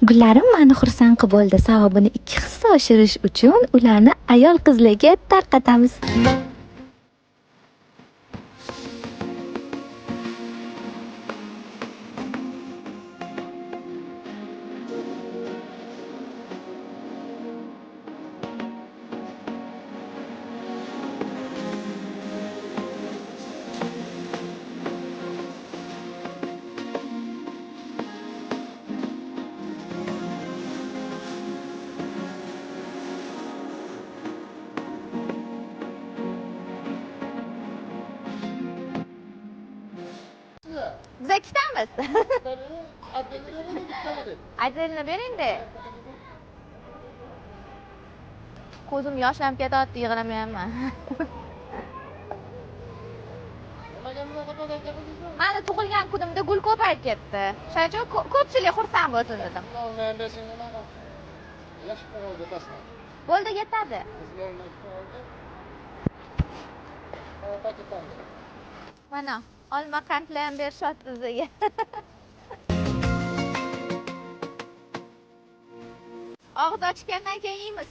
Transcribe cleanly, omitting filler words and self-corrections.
Gullarim meni xursand qilib bo'ldi. Savobini 2 hissa oshirish uchun ularni ayol qizlarga tarqatamiz. Biz ikkitamiz. Adilni bering-da. Ko'zim yoshlanib ketyapti, yig'lamayapman. Mani tug'ilgan kunimda gul ko'payib ketdi. Shuning uchun ko'pchilik xursand bo'lsin dedim. Bo'ldi, yetadi. Mana olma qandlar ham berishyapti bizga. Og'iz ochgandan keyin yeymiz.